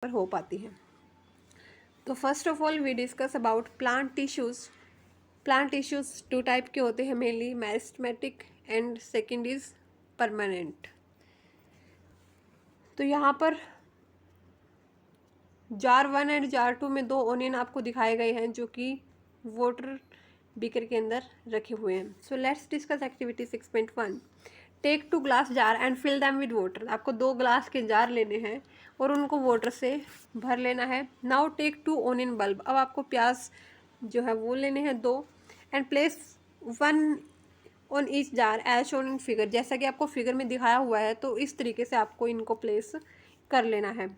पर हो पाती है। तो first of all we discuss about plant tissues. Plant tissues two type के होते हैं mainly, meristematic and second is permanent. तो यहाँ पर जार 1 एंड जार 2 में 2 ओनियन आपको दिखाए गए हैं जो कि वाटर बीकर के अंदर रखे हुए हैं। So let's discuss activity 6.1। Take 2 glass jar and fill them with water. आपको 2 ग्लास के जार लेने हैं और उनको वाटर से भर लेना है। Now take 2 onion bulb. अब आपको प्याज जो है वो लेने हैं 2 and place 1 on each jar as shown in figure. जैसा कि आपको फिगर में दिखाया हुआ है तो इस तरीके से आपको इनको प्लेस कर लेना है।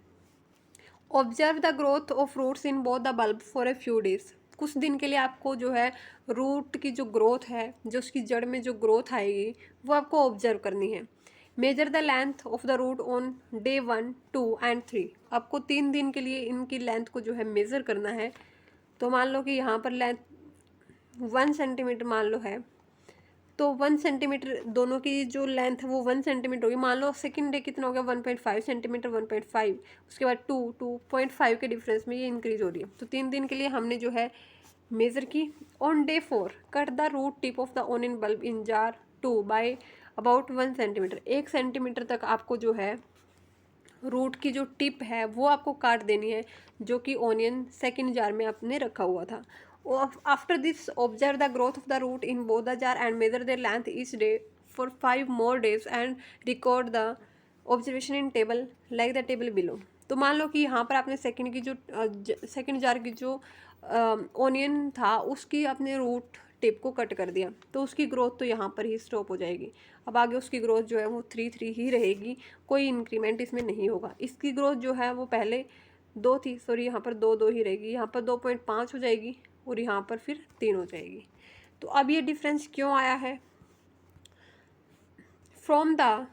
Observe the growth of roots in both the bulb for a few days. कुछ दिन के लिए आपको जो है रूट की जो ग्रोथ है, जो उसकी जड़ में जो ग्रोथ आएगी वो आपको ऑब्जर्व करनी है। Measure the length of the root on day 1, 2 and 3। आपको 3 दिन के लिए इनकी लेंथ को जो है मेज़र करना है। तो मान लो कि यहाँ पर लेंथ 1 सेंटीमीटर मान लो है, तो 1 सेंटीमीटर दोनों की जो लेंथ है वो 1 सेंटीमीटर होगी। मान लो सेकंड डे कितना हो गया 1.5 सेंटीमीटर, 1.5, उसके बाद 2.5 के डिफरेंस में ये इंक्रीज हो रही है। तो 3 दिन के लिए हमने जो है मेज़र की। On day 4 cut the root tip of the onion bulb in jar 2 by about 1 centimetre. 1 centimetre तक आपको जो है रूट की जो टिप है वो आपको काट देनी है, जो कि ओनियन सेकंड जार में आपने रखा हुआ था। After this observe the growth of the root in both the jar and measure their length each day for 5 more days and record the observation in table like the table below. तो मान लो कि यहाँ पर आपने second की जो second jar की जो ओनियन था उसकी आपने रूट टिप को कट कर दिया, तो उसकी ग्रोथ तो यहाँ पर ही स्टॉप हो जाएगी। अब आगे उसकी ग्रोथ जो है वो 3 ही रहेगी, कोई इंक्रीमेंट इसमें नहीं होगा। इसकी ग्रोथ जो है वो पहले 2 थी, सॉरी यहाँ पर 2 ही रहेगी, यहाँ पर 2.5 हो जाएगी और यहाँ पर फिर 3 हो जाएगी। तो अब ये डिफरेंस क्यों आया है? From the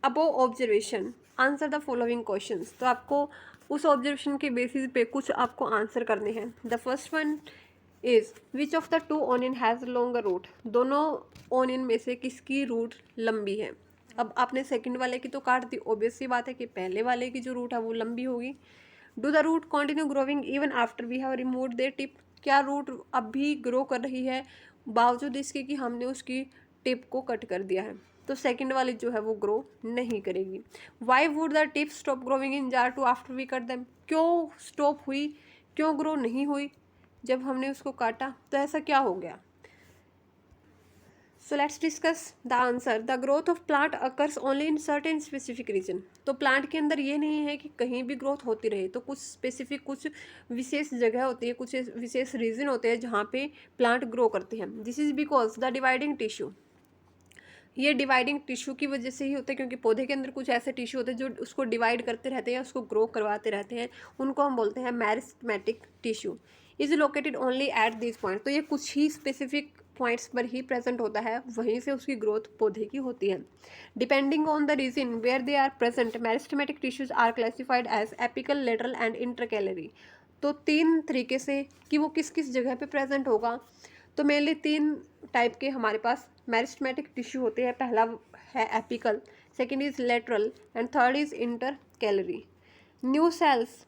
above observation answer the following questions. तो आपको उस ऑब्जर्वेशन के बेसिस पे कुछ आपको आंसर करने हैं। The first one is which of the 2 onion has longer root. दोनों ओनियन में से किसकी रूट लंबी है? अब आपने सेकंड वाले की तो काट दी, ऑब्वियस सी बात है कि पहले वाले की जो रूट है वो लंबी होगी। Do the root continue growing even after we have removed their tip. क्या रूट अब भी ग्रो कर रही है बावजूद इसके कि हमने उसकी टिप को कट कर दिया है? तो सेकंड वाली जो है वो ग्रो नहीं करेगी। Why would the tip stop growing in jar 2 after we cut them. क्यों स्टॉप हुई, क्यों ग्रो नहीं हुई जब हमने उसको काटा? तो ऐसा क्या हो गया? So let's discuss the answer. The growth of plant occurs only in certain specific region. तो प्लांट के अंदर ये नहीं है कि कहीं भी ग्रोथ होती रहे, तो कुछ स्पेसिफिक, कुछ विशेष जगह होती है, कुछ विशेष रीजन होते हैं जहाँ पे प्लांट ग्रो करते हैं। This is because the dividing tissue. ये डिवाइडिंग टिश्यू की वजह से ही होता है, क्योंकि पौधे के अंदर कुछ ऐसे टिश्यू होते हैं जो उसको डिवाइड करते रहते हैं, उसको ग्रो करवाते रहते हैं, उनको हम बोलते हैं meristematic tissue. Is located only at this point. तो ये कुछ ही स्पेसिफिक पॉइंट्स पर ही प्रेजेंट होता है, वहीं से उसकी ग्रोथ पौधे की होती है। Depending on the region where they are present meristematic tissues are classified as apical, lateral and intercalary. तो 3 तरीके से कि वो किस किस जगह पे प्रेजेंट होगा। तो मेनली 3 टाइप के हमारे पास मेरिस्टेमेटिक टिश्यू होते हैं। पहला है apical, second is lateral and third is intercalary. New cells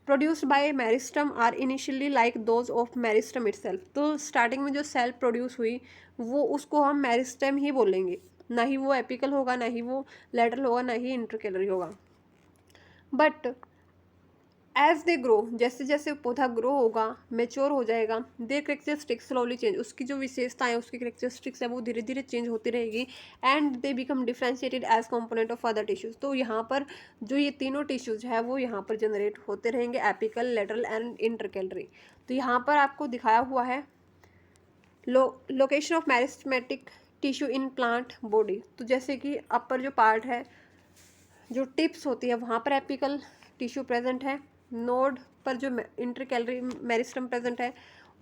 produced by meristem are initially like those of meristem itself. तो स्टार्टिंग में जो सेल प्रोड्यूस हुई वो उसको हम मेरिस्टम ही बोलेंगे, ना ही वो एपिकल होगा, ना ही वो लेटरल होगा, ना ही इंटरकैलरी होगा। बट एज दे ग्रो, जैसे जैसे पौधा ग्रो होगा, मेच्योर हो जाएगा, देयर करेक्टरिस्टिक्स स्लोली चेंज। उसकी जो विशेषताएं, उसकी करेक्टरिस्टिक्स है वो धीरे धीरे चेंज होती रहेगी। And they become differentiated as component of other tissues. तो यहाँ पर जो ये तीनों टिश्यूज है वो यहाँ पर जनरेट होते रहेंगे, एपिकल, लेटरल एंड इंटरकैलरी। तो यहाँ पर आपको दिखाया हुआ है location of meristematic tissue in plant body. तो जैसे कि अपर जो पार्ट है, जो टिप्स होती है वहाँ पर एपिकल टिश्यू प्रेजेंट है, नोड पर जो इंटरकैलरी मेरिस्टम प्रेजेंट है,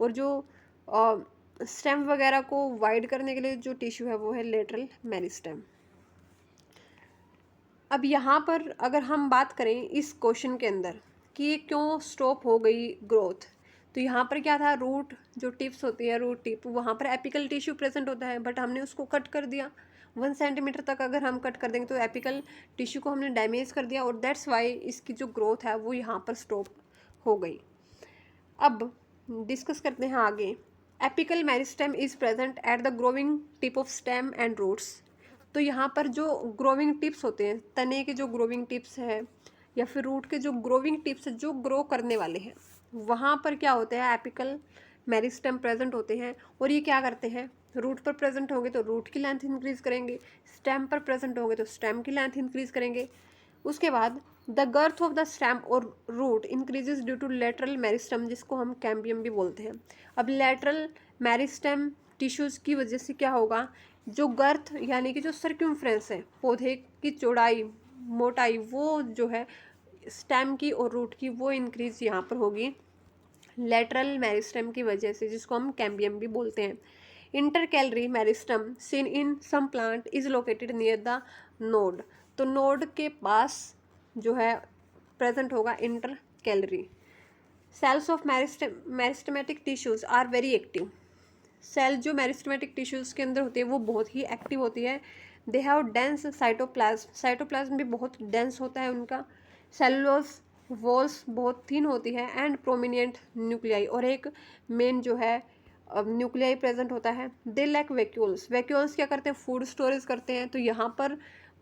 और जो स्टेम वगैरह को वाइड करने के लिए जो टिश्यू है वो है लेटरल मेरिस्टम। अब यहाँ पर अगर हम बात करें इस क्वेश्चन के अंदर कि ये क्यों स्टॉप हो गई ग्रोथ, तो यहाँ पर क्या था, रूट जो टिप्स होती है, रूट टिप, वहाँ पर एपिकल टिश्यू प्रेजेंट होता है बट हमने उसको कट कर दिया, 1 सेंटीमीटर तक अगर हम कट कर देंगे तो एपिकल टिश्यू को हमने डैमेज कर दिया, और दैट्स वाई इसकी जो ग्रोथ है वो यहाँ पर स्टॉप हो गई। अब डिस्कस करते हैं आगे। Apical meristem is present at the growing tip of stem and roots. तो यहाँ पर जो ग्रोविंग टिप्स होते हैं, तने के जो ग्रोविंग टिप्स है या फिर रूट के जो ग्रोविंग टिप्स है, जो ग्रो करने वाले हैं, वहाँ पर क्या होते हैं, एपिकल मेरिस्टेम प्रेजेंट होते हैं। और ये क्या करते हैं, रूट पर प्रेजेंट होंगे तो रूट की लेंथ इंक्रीज करेंगे, स्टेम पर प्रेजेंट होंगे तो स्टेम की लेंथ इंक्रीज करेंगे। उसके बाद the girth of the stem और root increases due to lateral meristem, जिसको हम कैम्बियम भी बोलते हैं। अब लेटरल मेरिस्टेम टिश्यूज़ की वजह से क्या होगा, जो गर्थ यानी कि जो सर्क्यूम्फ्रेंस है, पौधे की चौड़ाई मोटाई, वो जो है स्टेम की और रूट की, वो इंक्रीज यहाँ पर होगी लेटरल मेरिस्टेम की वजह से, जिसको हम कैम्बियम भी बोलते हैं। Intercalary meristem seen in some plant is located near the node. तो नोड के पास जो है प्रेजेंट होगा intercalary. Cells of meristematic tissues are very active. Cell जो मेरिस्टेमेटिक टिश्यूज के अंदर होती है वो बहुत ही एक्टिव होती है। They have dense cytoplasm, cytoplasm भी बहुत डेंस होता है उनका। सेलुलोज वॉल्स बहुत थिन होती है एंड प्रोमिनेंट न्यूक्लियाई, और एक मेन जो है न्यूक्लियाई प्रेजेंट होता है। दे लैक वैक्यूल्स, वैक्यूल्स क्या करते हैं, फूड स्टोरेज करते हैं। तो यहाँ पर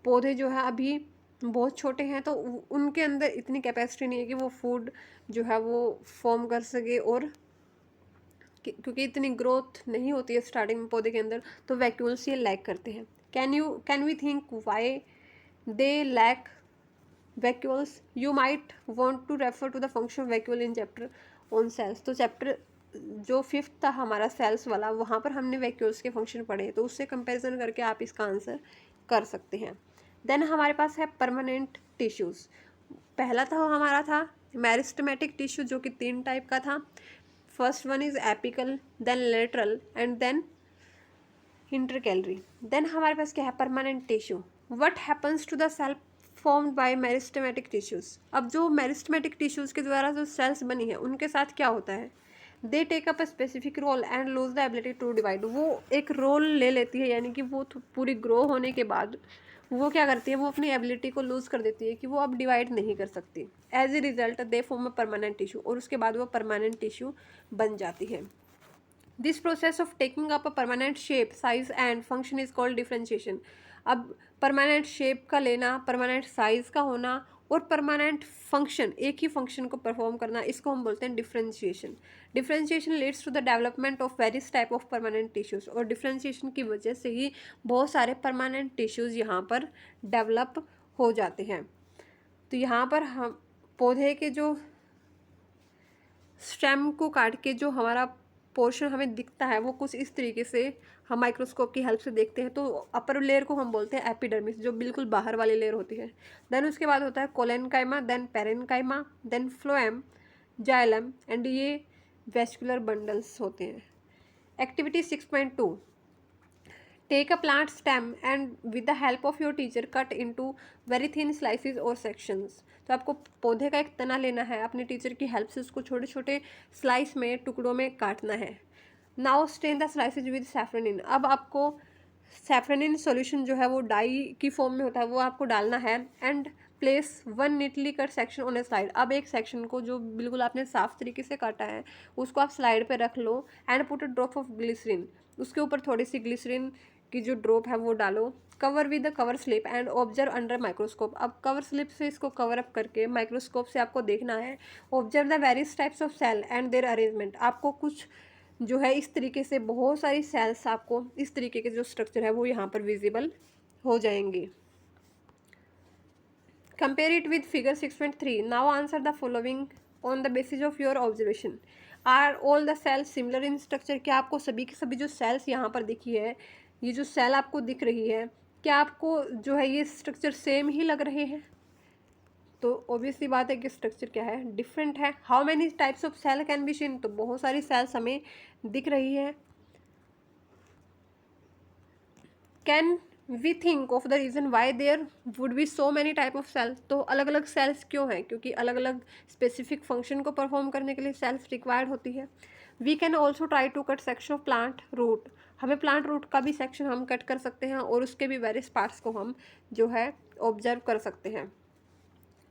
पौधे जो है अभी बहुत छोटे हैं, तो उनके अंदर इतनी कैपेसिटी नहीं है कि वो फूड जो है वो फॉर्म कर सके, और क्योंकि इतनी ग्रोथ नहीं होती है स्टार्टिंग में पौधे के अंदर, तो वैक्यूल्स ये लैक करते हैं। Can we think why they lack vacuoles? You might want to refer to the function of vacuole in chapter on cells। तो चैप्टर जो 5th था हमारा सेल्स वाला, वहाँ पर हमने वैक्यूल्स के फंक्शन पढ़े, तो उससे कंपैरिजन करके आप इसका आंसर कर सकते हैं। देन हमारे पास है परमानेंट टिश्यूज़। पहला था हमारा था मेरिस्टेमेटिक टिश्यू, जो कि 3 टाइप का था। First one is apical, then lateral and then intercalary. Then हमारे पास क्या है, permanent tissue. What happens to the cell formed by meristematic tissues. अब जो मेरिस्टेमेटिक टिश्यूज़ के द्वारा जो सेल्स बनी है उनके साथ क्या होता है, they take up a specific role and lose the ability to divide. वो एक रोल ले लेती है, यानी कि वो पूरी ग्रो होने के बाद वो क्या करती है, वो अपनी एबिलिटी को लूज कर देती है कि वो अब डिवाइड नहीं कर सकती। As a result they form a permanent tissue, और उसके बाद वो परमानेंट टिश्यू बन जाती है। This process of taking up a permanent shape size and function is called differentiation. अब परमानेंट शेप का लेना, परमानेंट साइज का होना और परमानेंट फंक्शन, एक ही फंक्शन को परफॉर्म करना, इसको हम बोलते हैं differentiation. Differentiation leads to the development of various type of permanent tissues, और डिफ्रेंशिएशन की वजह से ही बहुत सारे परमानेंट टिश्यूज़ यहाँ पर डेवलप हो जाते हैं। तो यहाँ पर हम पौधे के जो स्टेम को काट के जो हमारा पोर्शन हमें दिखता है वो कुछ इस तरीके से हम माइक्रोस्कोप की हेल्प से देखते हैं। तो अपर लेयर को हम बोलते हैं एपिडर्मिस, जो बिल्कुल बाहर वाली लेयर होती है। देन उसके बाद होता है collenchyma, then parenchyma, then phloem, xylem, and ये वेस्कुलर बंडल्स होते हैं। Activity 6.2, take a plant stem and with the help of your teacher cut into very thin slices और सेक्शंस। तो आपको पौधे का एक तना लेना है, अपने टीचर की हेल्प से उसको छोटे छोटे स्लाइस में, टुकड़ों में काटना है। Now stain the slices with safranin. अब आपको सैफ्रनिन सॉल्यूशन जो है वो डाई की फॉर्म में होता है, वो आपको डालना है। And place 1 neatly cut section on A slide. अब एक सेक्शन को जो बिल्कुल आपने साफ तरीके से काटा है उसको आप स्लाइड पे रख लो। And put a drop of glycerine, उसके ऊपर थोड़ी सी ग्लिसरीन की जो ड्रॉप है वो डालो। Cover with the cover slip and observe under microscope. अब कवर स्लिप से इसको कवर अप करके माइक्रोस्कोप से आपको देखना है। Observe the various types of cell and their arrangement. आपको कुछ जो है इस तरीके से बहुत सारी सेल्स, आपको इस तरीके के जो स्ट्रक्चर है वो यहाँ पर विजिबल हो जाएंगे। Compare it with figure 6.3। Now answer the following on the basis of your observation. Are all the cells similar in structure. क्या आपको सभी के सभी जो सेल्स यहाँ पर दिखी है, ये जो सेल आपको दिख रही है, क्या आपको जो है ये स्ट्रक्चर सेम ही लग रहे हैं? तो ऑब्वियसली बात है कि स्ट्रक्चर क्या है, डिफरेंट है। How many types of cell can be seen. तो बहुत सारी सेल्स हमें दिख रही है। Can we think of the reason why there would be so many type of cells. तो अलग अलग सेल्स क्यों हैं? क्योंकि अलग अलग स्पेसिफिक फंक्शन को परफॉर्म करने के लिए सेल्स रिक्वायर्ड होती है। We can also try to cut section of plant root. हमें प्लांट रूट का भी सेक्शन हम कट कर सकते हैं और उसके भी वेरियस पार्ट्स को हम जो है ऑब्जर्व कर सकते हैं।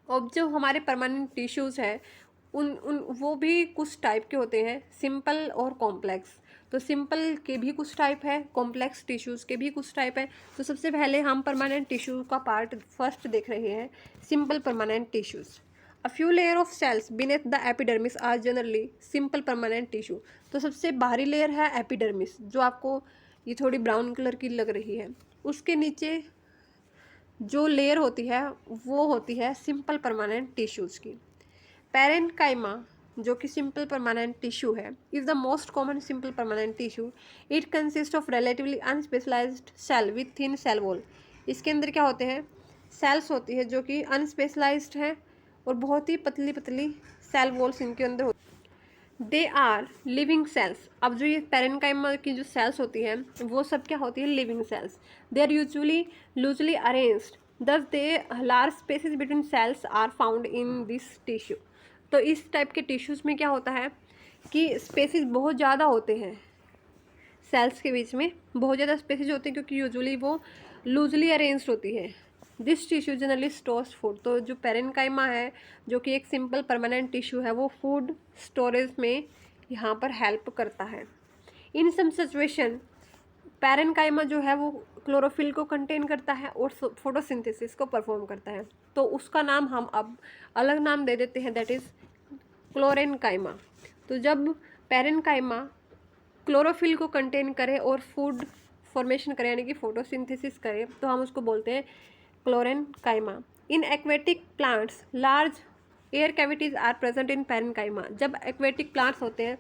और जो हमारे परमानेंट टिश्यूज़ है उन उन वो भी कुछ टाइप के होते हैं, सिंपल और कॉम्प्लेक्स। तो सिंपल के भी कुछ टाइप है, कॉम्प्लेक्स टिश्यूज़ के भी कुछ टाइप है। तो सबसे पहले हम परमानेंट टिश्यू का पार्ट फर्स्ट देख रहे हैं, simple permanent tissues. A few layer of cells beneath the epidermis are generally simple permanent tissue. तो सबसे बाहरी लेयर है एपिडर्मिस, जो आपको ये थोड़ी ब्राउन कलर की लग रही है। उसके नीचे जो लेयर होती है वो होती है सिंपल परमानेंट टिश्यूज़ की। पैरेन्काइमा, जो कि सिंपल परमानेंट टिश्यू है, is the most common simple permanent tissue. It consist of relatively unspecialised cell with thin cell wall. इसके अंदर क्या होते हैं, सेल्स होती है जो कि अनस्पेशलाइज्ड है और बहुत ही पतली पतली सेल वॉल्स इनके अंदर होती है। They are living cells. अब जो ये पैरेन्काइमा की जो सेल्स होती हैं वो सब क्या होती है, living cells. They are usually loosely arranged, thus they large spaces between cells are found in this tissue. तो इस टाइप के टिश्यूज़ में क्या होता है कि स्पेसेस बहुत ज़्यादा होते हैं, सेल्स के बीच में बहुत ज़्यादा स्पेसेस होते हैं क्योंकि यूजुअली वो लूजली अरेंज्ड होती है। This tissue generally stores food. तो जो पैरेन्काइमा है जो कि एक सिंपल परमानेंट टिश्यू है वो फूड स्टोरेज में यहाँ पर हेल्प करता है। इन सम सिचुएशन पैरेन्काइमा जो है वो क्लोरोफिल को कंटेन करता है और फोटोसिंथेसिस को परफॉर्म करता है। तो उसका नाम हम अब अलग नाम दे देते हैं, दैट इज़ क्लोरेन्काइमा। तो जब पैरेन्काइमा क्लोरोफिल को कंटेन करे और फूड फॉर्मेशन करे यानी कि फोटोसिंथेसिस करे तो हम उसको बोलते हैं chlorenchyma. In aquatic plants large air cavities are present in parenchyma. जब एक्वेटिक प्लांट्स होते हैं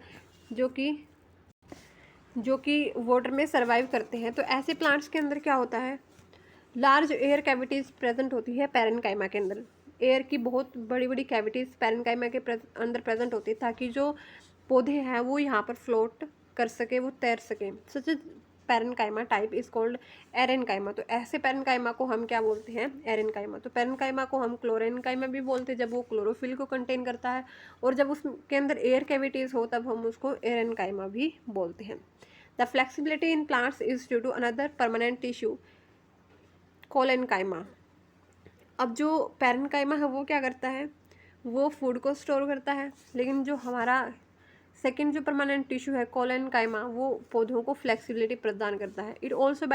जो कि वाटर में सर्वाइव करते हैं, तो ऐसे प्लांट्स के अंदर क्या होता है, लार्ज एयर कैविटीज़ प्रेजेंट होती है पैरेन्काइमा के अंदर। एयर की बहुत बड़ी बड़ी कैविटीज़ पैरेन्काइमा के अंदर प्रेजेंट होती है ताकि जो पौधे हैं वो यहाँ पर फ्लोट कर सके, वो तैर सके। Such parenchyma type is called aerenchyma. तो ऐसे पैरेन्काइमा को हम क्या बोलते हैं, एरेन्काइमा। तो पैरेन्काइमा को हम क्लोरेन्काइमा भी बोलते हैं जब वो क्लोरोफिल को कंटेन करता है, और जब उसके अंदर एयर कैविटीज़ हो तब हम उसको एरेन्काइमा भी बोलते हैं। The flexibility in plants is due to another permanent tissue collenchyma. अब जो पैरेन्काइमा है वो क्या करता है, वो फूड को स्टोर करता है, लेकिन जो हमारा सेकेंड जो परमानेंट टिश्यू है कोलेनकाइमा वो पौधों को फ्लेक्सिबिलिटी प्रदान करता है। It also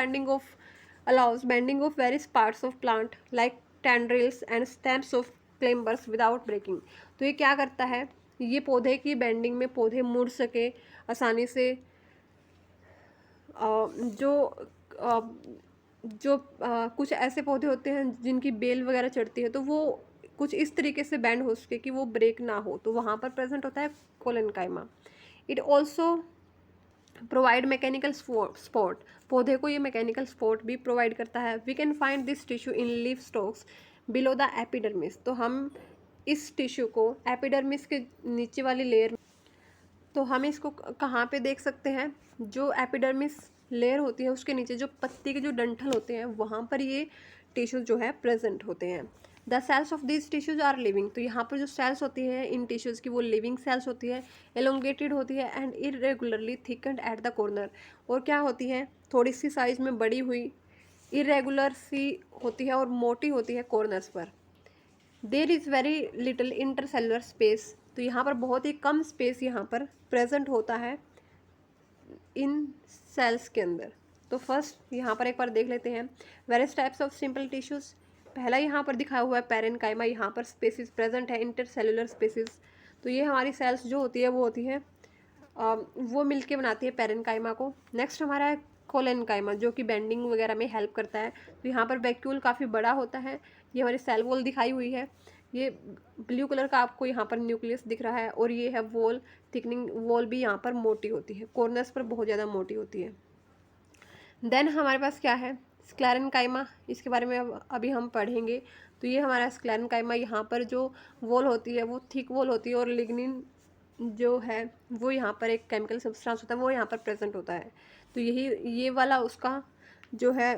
allows bending of various parts of plant like tendrils and stems of climbers without breaking. तो ये क्या करता है, ये पौधे की बेंडिंग में पौधे मुड़ सके आसानी से। जो कुछ ऐसे पौधे होते हैं जिनकी बेल वगैरह चढ़ती है तो वो कुछ इस तरीके से बैंड हो सके कि वो ब्रेक ना हो, तो वहाँ पर प्रेजेंट होता है collenchyma. It also provide mechanical support. पौधे को ये मैकेनिकल सपोर्ट भी प्रोवाइड करता है। We can find this tissue in leaf stalks below the epidermis. तो हम इस टिश्यू को एपिडर्मिस के नीचे वाली लेयर, तो हम इसको कहाँ पे देख सकते हैं, जो एपिडर्मिस लेयर होती है उसके नीचे जो पत्ती के जो डंठल होते हैं वहाँ पर ये टिश्यूज जो है प्रेजेंट होते हैं। The cells of this tissues are living. तो यहाँ पर जो सेल्स होती है इन टिश्यूज़ की वो लिविंग सेल्स होती है, एलोंगेटेड होती है and irregularly thickened at the corner. और क्या होती है, थोड़ी सी साइज में बड़ी हुई, इरेगुलर सी होती है और मोटी होती है कॉर्नर्स पर। There is very little intercellular space. तो यहाँ पर बहुत ही कम स्पेस यहाँ पर प्रेजेंट होता है इन सेल्स के अंदर। तो फर्स्ट यहाँ पर एक बार देख लेते हैं various types of simple tissues. पहला यहाँ पर दिखाया हुआ है पैरेन्काइमा, यहाँ पर स्पेसिस प्रेजेंट है, इंटरसेलुलर स्पेसिस। तो ये हमारी सेल्स जो होती है वो होती है वो मिलके बनाती है पैरेन्काइमा को। नेक्स्ट हमारा है कोलेनकाइमा जो कि बेंडिंग वगैरह में हेल्प करता है। तो यहाँ पर वैक्यूल काफ़ी बड़ा होता है। ये हमारी सेल वॉल दिखाई हुई है, ये ब्लू कलर का आपको यहाँ पर न्यूक्लियस दिख रहा है, और ये है वॉल थिकनिंग। वॉल भी यहाँ पर मोटी होती है, कॉर्नर्स पर बहुत ज़्यादा मोटी होती है। देन हमारे पास क्या है, स्क्लेरेन्काइमा। इसके बारे में अभी हम पढ़ेंगे। तो ये हमारा स्क्लेरेन्काइमा, यहाँ पर जो वॉल होती है वो थिक वॉल होती है, और लिग्निन जो है वो यहाँ पर एक केमिकल सब्सटेंस होता है वो यहाँ पर प्रेजेंट होता है। तो यही ये वाला उसका जो है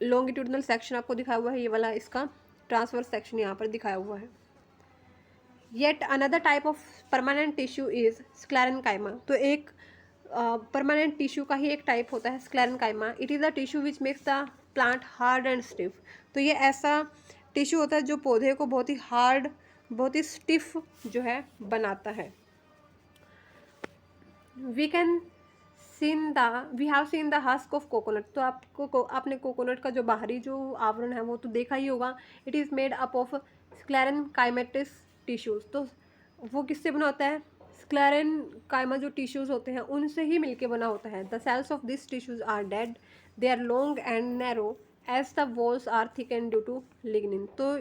लॉन्गिट्यूडनल सेक्शन आपको दिखाया हुआ है, ये वाला इसका ट्रांसवर्स सेक्शन यहाँ पर दिखाया हुआ है। Yet another type of permanent tissue is sclerenchyma. तो एक परमानेंट टिश्यू का ही एक टाइप होता है sclerenchyma. It is a tissue which makes the plant hard and stiff. तो ये ऐसा टिश्यू होता है जो पौधे को बहुत ही हार्ड, बहुत ही स्टिफ जो है बनाता है। We have seen the husk of coconut. तो आपने कोकोनट का जो बाहरी जो आवरण है वो तो देखा ही होगा। It is made up of sclerenchymatous tissues. तो वो किससे बना होता है? स्क्लेरेन्काइमा जो टिश्यूज होते हैं उनसे ही मिलके बना होता है। The cells of this tissues are dead, they are long and narrow as the walls are thick and due to lignin. तो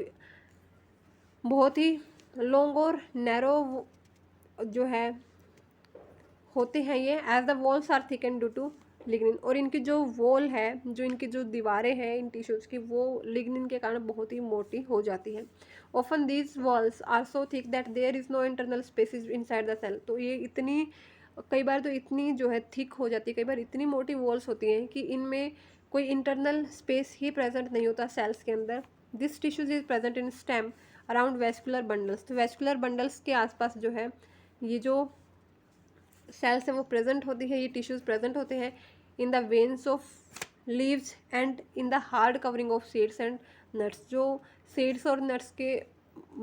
बहुत ही लॉन्ग और नैरो जो है होते हैं ये, as the walls are thick and due to lignin. और इनकी जो वॉल है, जो इनकी जो दीवारें हैं इन टिश्यूज़ की, वो लिग्निन के कारण बहुत ही मोटी हो जाती है। Often these walls are so thick that there is no internal spaces inside the cell. तो ये इतनी, कई बार तो इतनी जो है थिक हो जाती है, कई बार इतनी मोटी वॉल्स होती हैं कि इनमें कोई इंटरनल स्पेस ही प्रेजेंट नहीं होता सेल्स के अंदर। This tissues is present in stem around vascular bundles. तो वेस्कुलर बंडल्स के आसपास जो है ये जो सेल्स है वो प्रेजेंट होती है, ये टिश्यूज प्रेजेंट होते हैं in the veins of leaves and in the hard covering of seeds and nuts. जो सीड्स और नट्स के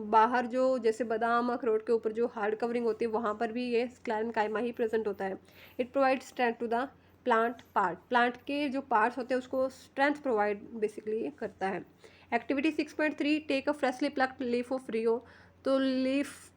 बाहर जो जैसे बादाम अखरोट के ऊपर जो हार्ड कवरिंग होती है वहाँ पर भी ये स्क्लेरेन्काइमा ही प्रेजेंट होता है। It provide strength to the plant part. Plant के जो पार्ट्स होते हैं उसको स्ट्रेंथ प्रोवाइड बेसिकली करता है। Activity 6.3 take a freshly plucked leaf of rhoeo. तो लीफ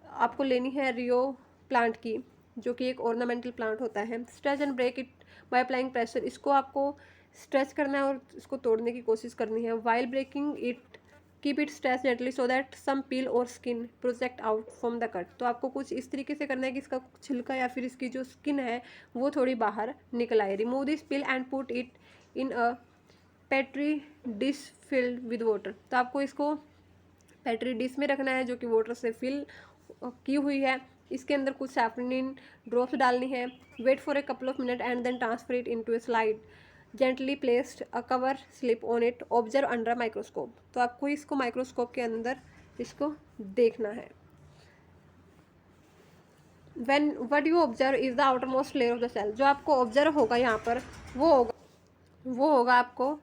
आपको लेनी है रियो प्लांट की, जो कि एक ऑर्नामेंटल प्लांट होता है। Stretch and break it by applying pressure. इसको आपको स्ट्रेच करना है और इसको तोड़ने की कोशिश करनी है। While breaking it keep it stretch gently so that some peel और skin project out from the cut. तो आपको कुछ इस तरीके से करना है कि इसका छिलका या फिर इसकी जो स्किन है वो थोड़ी बाहर निकल आए। Remove this peel and put it in a petri dish filled with water. तो आपको इसको पेट्री डिश में रखना है जो कि वाटर से फिल की हुई है। इसके अंदर कुछ सैफरनिन ड्रॉप्स डालनी है। Wait for a couple of minute and then transfer it into a slide, gently placed a cover slip on it, observe under microscope. तो आपको इसको माइक्रोस्कोप के अंदर इसको देखना है। When what you observe is the outer most layer of the cell. जो आपको ऑब्जर्व होगा यहाँ पर वो होगा आपको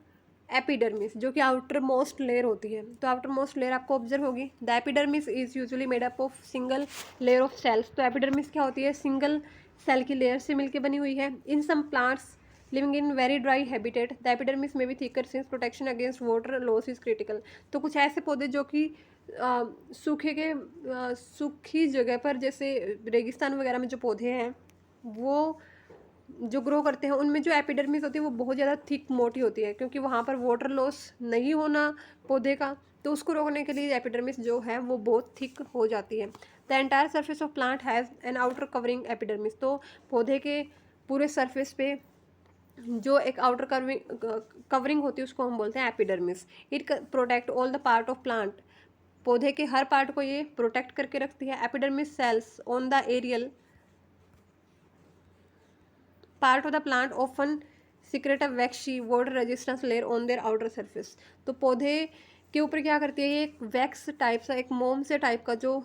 एपिडर्मिस, जो कि आउटर मोस्ट लेयर होती है। तो आउटर मोस्ट लेयर आपको ऑब्जर्व होगी। The epidermis is usually made up of single layer of cells. तो एपिडर्मिस क्या होती है? सिंगल सेल की लेयर से मिलकर बनी हुई है। In some plants living in very dry habitat the epidermis में भी thicker since protection against water loss is critical. तो कुछ ऐसे पौधे जो कि सूखी जगह पर, जैसे रेगिस्तान वगैरह में जो पौधे हैं वो जो ग्रो करते हैं, उनमें जो एपिडर्मिस होती है वो बहुत ज़्यादा थिक मोटी होती है, क्योंकि वहाँ पर वाटर लॉस नहीं होना पौधे का, तो उसको रोकने के लिए एपिडर्मिस जो है वो बहुत थिक हो जाती है। The entire surface of plant has an outer covering epidermis. तो पौधे के पूरे सरफेस पे जो एक आउटर कवरिंग होती है उसको हम बोलते हैं epidermis. It protect all the part of plant. पौधे के हर पार्ट को ये प्रोटेक्ट करके रखती है। Epidermis cells on the aerial part of the plant often secrete a waxy water resistance layer on their outer surface. तो पौधे के ऊपर क्या करती है ये, एक वैक्स टाइप सा, एक मोम से टाइप का जो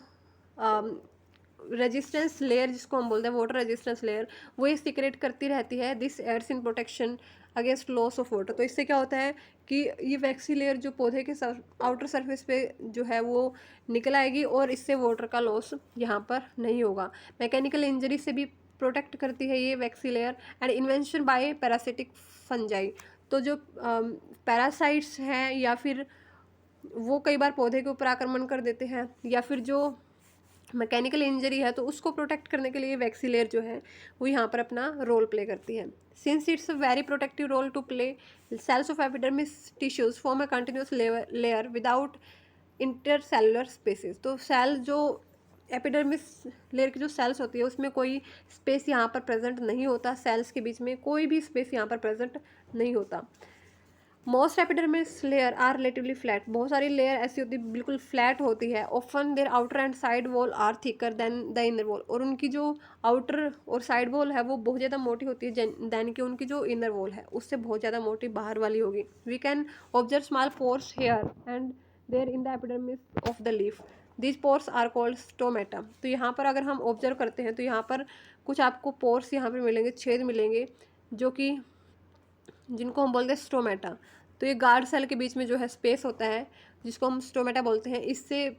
रेजिस्टेंस लेयर जिसको हम बोलते हैं वाटर रेजिस्टेंस लेयर, वो ये सिक्रेट करती रहती है। This aids in protection against loss of water. तो इससे क्या होता है कि ये वैक्सी लेयर जो पौधे के आउटर सरफेस पे जो है वो निकल आएगी और इससे वाटर का लॉस यहाँ पर नहीं होगा। मैकेनिकल इंजरी से भी प्रोटेक्ट करती है ये waxy layer. And invention by parasitic fungi. तो जो पैरासाइट्स हैं या फिर वो कई बार पौधे के ऊपर आक्रमण कर देते हैं, या फिर जो मैकेनिकल इंजरी है, तो उसको प्रोटेक्ट करने के लिए वैक्सी लेयर जो है वो यहाँ पर अपना रोल प्ले करती है। Since it's a very protective role to play, cells of epidermis tissues form a continuous layer without intercellular spaces. तो सेल जो एपिडर्मिस लेयर की जो सेल्स होती है उसमें कोई स्पेस यहाँ पर प्रेजेंट नहीं होता, सेल्स के बीच में कोई भी स्पेस यहाँ पर प्रेजेंट नहीं होता। Most epidermis layer are relatively flat. बहुत सारी लेयर ऐसी होती है बिल्कुल फ्लैट होती है। Often their outer and side wall are thicker than the inner wall. और उनकी जो आउटर और साइड वॉल है वो बहुत ज़्यादा मोटी होती है दैन कि उनकी जो इनर वॉल है उससे बहुत ज़्यादा मोटी बाहर वाली होगी। We can observe small pores here and there in the epidermis of the leaf. This pores are called stomata. तो यहाँ पर अगर हम ऑब्जर्व करते हैं तो यहाँ पर कुछ आपको पोर्स यहाँ पर मिलेंगे, छेद मिलेंगे, जो कि जिनको हम बोलते हैं स्टोमेटा। तो ये गार्ड सेल के बीच में जो है स्पेस होता है जिसको हम स्टोमेटा बोलते हैं, इससे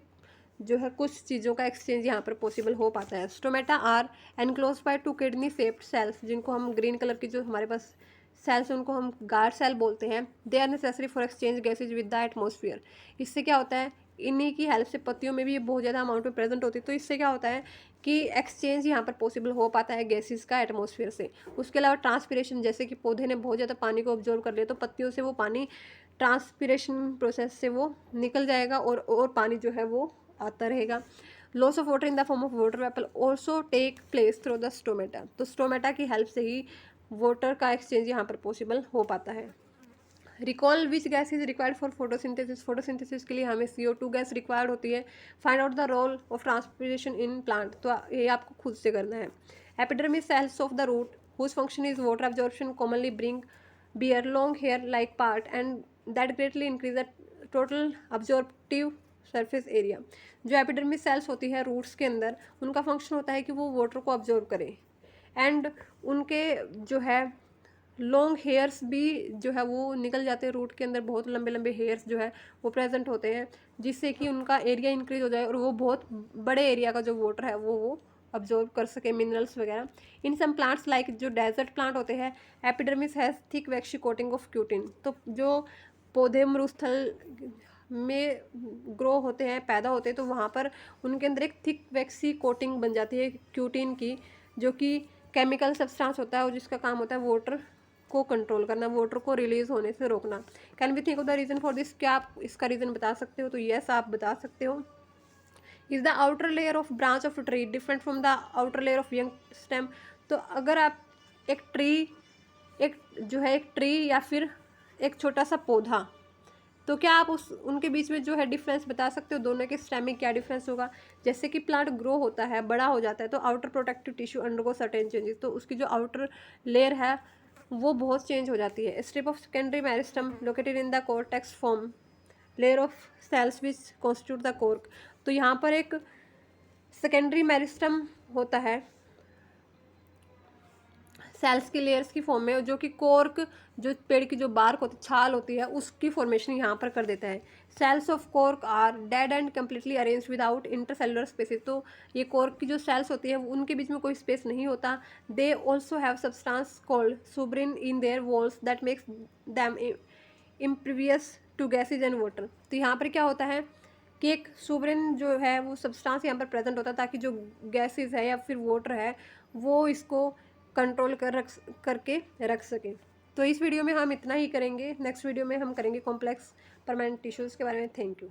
जो है कुछ चीज़ों का एक्सचेंज यहाँ पर पॉसिबल हो पाता है। Stomata are enclose by two kidney shaped cells, जिनको हम ग्रीन कलर की जो हमारे पास सेल्स उनको हम गार्ड सेल बोलते हैं। They are necessary for exchange gases with the atmosphere. इससे क्या होता है, इन्हीं की हेल्प से पत्तियों में भी ये बहुत ज़्यादा अमाउंट में प्रेजेंट होती है, तो इससे क्या होता है कि एक्सचेंज यहाँ पर पॉसिबल हो पाता है गैसेस का एटमॉस्फेयर से। उसके अलावा ट्रांसपिरेशन, जैसे कि पौधे ने बहुत ज़्यादा पानी को ऑब्जर्व कर लिया तो पत्तियों से वो पानी ट्रांसपिरेशन प्रोसेस से वो निकल जाएगा और पानी जो है वो आता रहेगा। Loss of water in the form of water vapour also take place through the stomata. तो स्टोमेटा की हेल्प से ही वाटर का एक्सचेंज यहाँ पर पॉसिबल हो पाता है। Recall which gas is required for photosynthesis. Photosynthesis के लिए हमें CO2 गैस रिक्वायर्ड होती है। Find out the role of transpiration in plant. तो ये आपको खुद से करना है। Epidermis cells of the root whose function is water absorption commonly bring bear long hair like part and that greatly increase the total absorptive surface area. जो epidermis cells होती है रूट्स के अंदर, उनका फंक्शन होता है कि वो वाटर को अब्जॉर्व करें एंड उनके जो है लॉन्ग हेयर्स भी जो है वो निकल जाते हैं रूट के अंदर, बहुत लंबे लंबे हेयर्स जो है वो प्रेजेंट होते हैं, जिससे कि उनका एरिया इंक्रीज हो जाए और वो बहुत बड़े एरिया का जो वाटर है वो अब्जॉर्व कर सके, मिनरल्स वगैरह। इन सम प्लांट्स लाइक जो डेजर्ट प्लांट होते हैं, epidermis has thick vaccine coating of cutin. तो जो पौधे मरुस्थल में ग्रो होते हैं, पैदा होते हैं, तो वहाँ पर उनके अंदर एक थिक वैक्सी कोटिंग बन जाती है क्यूटिन की, जो कि केमिकल सब्सटेंस होता है और जिसका काम होता है वाटर को कंट्रोल करना, वाटर को रिलीज होने से रोकना। Can we think of the reason for this. क्या आप इसका रीज़न बता सकते हो? तो यस, आप बता सकते हो। Is the outer layer of branch of tree different from the outer layer of young stem. तो अगर आप एक ट्री या फिर एक छोटा सा पौधा, तो क्या आप उनके बीच में जो है डिफरेंस बता सकते हो, दोनों के स्टेम में क्या डिफरेंस होगा? जैसे कि प्लांट ग्रो होता है, बड़ा हो जाता है, तो outer protective tissue undergo certain changes. तो उसकी जो आउटर लेयर है वो बहुत चेंज हो जाती है। Strip of secondary meristem located in the cortex form layer of cells which constitute the cork. तो यहाँ पर एक सेकेंडरी मेरिस्टम होता है सेल्स की लेयर्स की फॉर्म में, जो कि कॉर्क, जो पेड़ की जो बार्क होती, छाल होती है, उसकी फॉर्मेशन यहाँ पर कर देता है। Cells of cork are dead and completely arranged without intercellular spaces. तो ये कॉर्क की जो सेल्स होती है उनके बीच में कोई स्पेस नहीं होता। They also have substance called suberin in their walls that makes them impervious to gases and water. तो यहाँ पर क्या होता है कि एक सुब्रिन जो है वो सब्सटेंस यहाँ पर प्रेजेंट होता है, ताकि जो गैसेज है या फिर वाटर है वो इसको कंट्रोल करके रख सके। तो इस वीडियो में हम इतना ही करेंगे। नेक्स्ट वीडियो में हम करेंगे कॉम्प्लेक्स परमानेंट टिश्यूज़ के बारे में। Thank you.